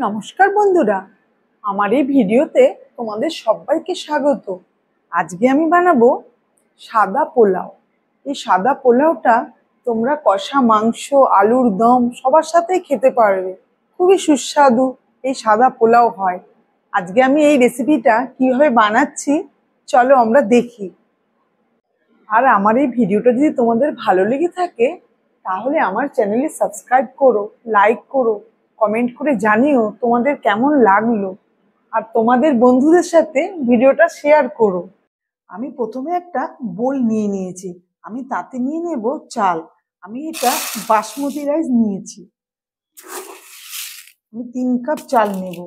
নমস্কার বন্ধুরা, আমার এই ভিডিওতে তোমাদের সবাইকে স্বাগত। আজকে আমি বানাবো সাদা পোলাও। এই সাদা পোলাওটা তোমরা কষা মাংস, আলুর দম সবার সাথেই খেতে পারবে। খুবই সুস্বাদু এই সাদা পোলাও হয়। আজকে আমি এই রেসিপিটা কিভাবে বানাচ্ছি চলো আমরা দেখি। আর আমার এই ভিডিওটা যদি তোমাদের ভালো লেগে থাকে তাহলে আমার চ্যানেলে সাবস্ক্রাইব করো, লাইক করো, কমেন্ট করে জানিও তোমাদের কেমন লাগলো। আর তোমাদের বন্ধুদের সাথে ভিডিওটা শেয়ার করো। আমি প্রথমে একটা বোল নিয়ে নিয়েছি। আমি তাতে নিয়ে নেব চাল। আমি এটা বাসমতি রাইস নিয়েছি। আমি 3 কাপ চাল নেব।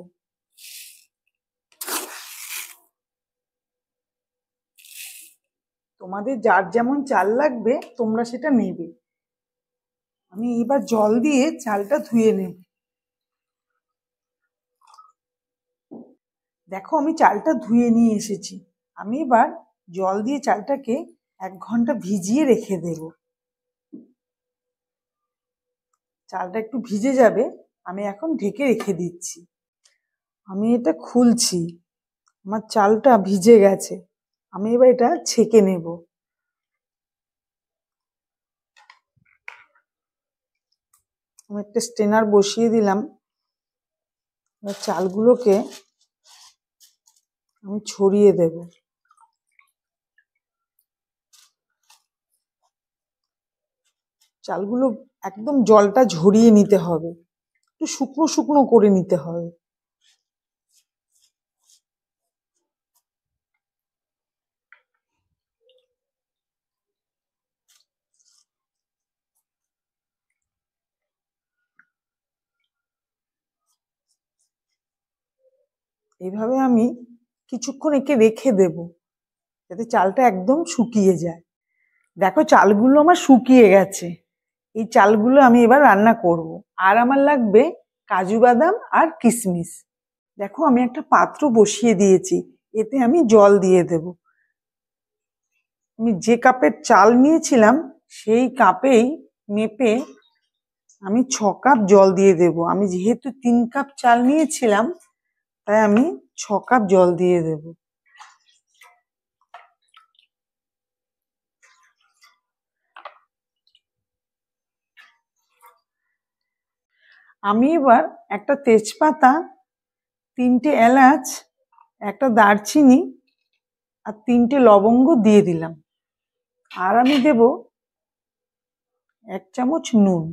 তোমাদের যার যেমন চাল লাগবে তোমরা সেটা নেবে। আমি এবার জল দিয়ে চালটা ধুয়ে নেব। দেখো আমি চালটা ধুয়ে নিয়ে এসেছি। আমি এবার জল দিয়ে চালটাকে 1 ঘন্টা ভিজিয়ে রেখে দেব। চালটা একটু ভিজে যাবে, আমি এখন ঢেকে রেখে দিচ্ছি। আমি এটা খুলছি, আমার চালটা ভিজে গেছে। আমি এবার এটা ছেঁকে নেব। আমি একটা স্ট্রেনার বসিয়ে দিলাম। এবার চালগুলোকে আমি ছড়িয়ে দেব। চালগুলো একদম জলটা ঝরিয়ে নিতে হবে, একটু শুকনো শুকনো করে নিতে হবে। এইভাবে আমি কিছুক্ষণ একে রেখে দেব যাতে চালটা একদম শুকিয়ে যায়। দেখো চালগুলো আমার শুকিয়ে গেছে। এই চালগুলো আমি এবার রান্না করব। আর আমার লাগবে কাজু বাদাম আর কিশমিশ। দেখো আমি একটা পাত্র বসিয়ে দিয়েছি, এতে আমি জল দিয়ে দেব। আমি যে কাপের চাল নিয়েছিলাম সেই কাপেই মেপে আমি 6 কাপ জল দিয়ে দেব। আমি যেহেতু 3 কাপ চাল নিয়েছিলাম তাই আমি 6 কাপ জল দিয়ে দেব। আমি এবার একটা তেজপাতা, 3টে এলাচ, একটা দারচিনি আর 3টে লবঙ্গ দিয়ে দিলাম। আর আমি দেব 1 চামচ নুন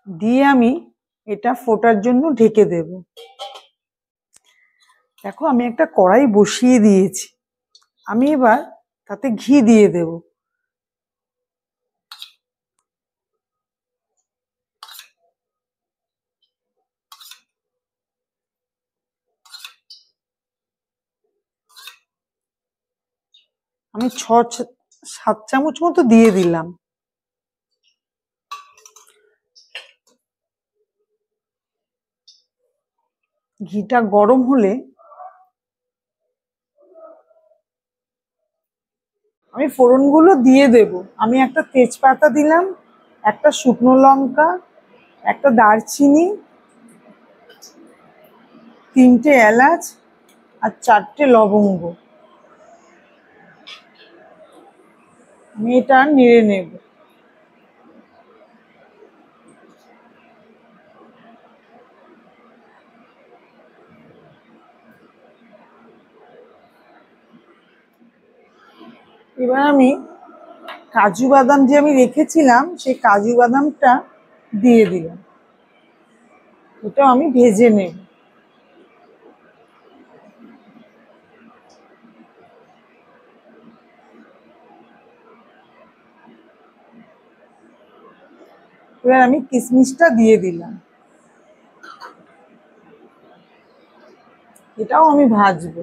দিয়ে আমি এটা ফোটার জন্য ঢেকে দেব। দেখো আমি একটা কড়াই বসিয়ে দিয়েছি। আমি এবার তাতে ঘি দিয়ে দেব। আমি 7 চামচ মতো দিয়ে দিলাম। ঘিটা গরম হলে আমি ফোড়নগুলো দিয়ে দেব। আমি একটা তেজপাতা দিলাম, একটা শুকনো লঙ্কা, একটা দারচিনি, 3টে এলাচ আর 4টে লবঙ্গ। আমি এটা নেড়ে নেব। এবার আমি কাজু বাদাম যে আমি রেখেছিলাম সেই কাজু বাদামটা দিয়ে দিলাম। এটাও আমি ভেজে নেব। এবার আমি কিশমিশটা দিয়ে দিলাম। এটাও আমি ভাজবো।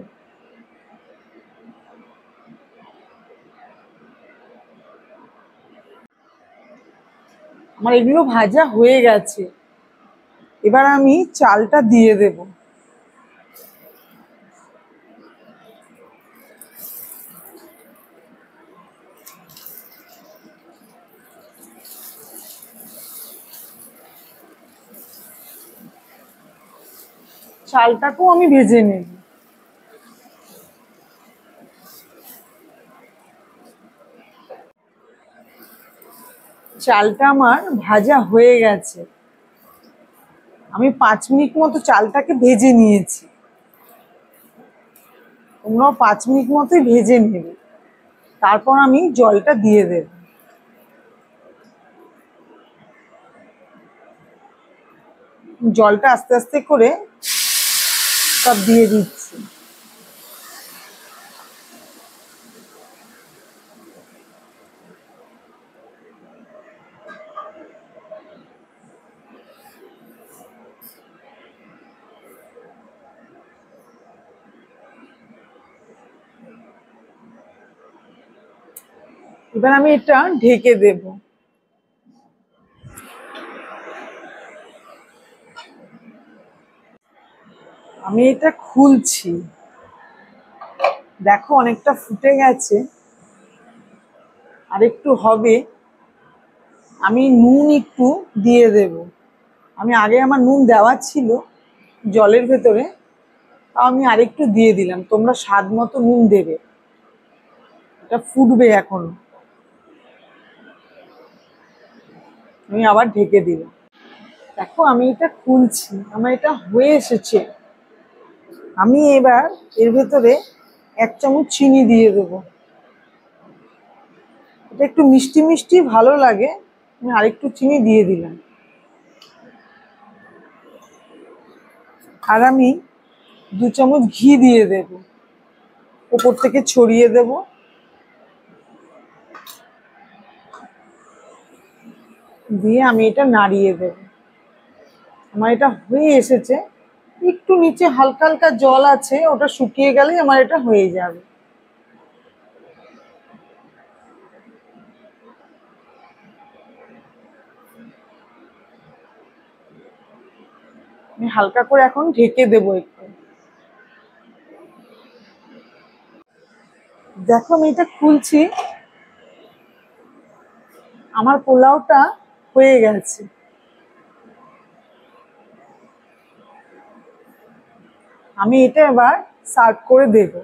আমার এগুলো ভাজা হয়ে গেছে। এবার আমি চালটা দিয়ে দেব। চালটাকেও আমি ভেজে নেব। চালটা আমার ভাজা হয়ে গেছে। আমি 5 মিনিট মতো চালটাকে ভেজে নিয়েছি। তোমরাও 5 মিনিট মতোই ভেজে নেবে। তারপর আমি জলটা দিয়ে দেব। জলটা আস্তে আস্তে করে সব দিয়ে দিচ্ছি। এবার আমি এটা ঢেকে দেব। আমি এটা খুলছি, দেখো অনেকটা ফুটে গেছে, আর একটু হবে। আমি নুন একটু দিয়ে দেব। আমি আগে আমার নুন দেওয়া ছিল জলের ভেতরে, তাও আমি আরেকটু দিয়ে দিলাম। তোমরা স্বাদ মতো নুন দেবে। এটা ফুটবে এখন। আমি আবার ঢেকে দিলাম। দেখো আমি এটা খুলছি, আমার এটা হয়ে এসেছে। আমি এবার এর ভেতরে 1 চামচ চিনি দিয়ে দেবো। এটা একটু মিষ্টি মিষ্টি ভালো লাগে, আমি আরেকটু চিনি দিয়ে দিলাম। আর আমি 2 চামচ ঘি দিয়ে দেব, উপর থেকে ছড়িয়ে দেব। দিয়ে আমি এটা নাড়িয়ে দেব। আমার এটা হয়ে এসেছে। একটু নিচে হালকা হালকা জল আছে, ওটা শুকিয়ে গেলেই আমার এটা হয়ে যাবে। আমি হালকা করে এখন ঢেকে দেবো একটু। দেখো আমি এটা খুলছি, আমার পোলাওটা হয়ে গেছে। আমি এটা এবার সার্ভ করে দেবো।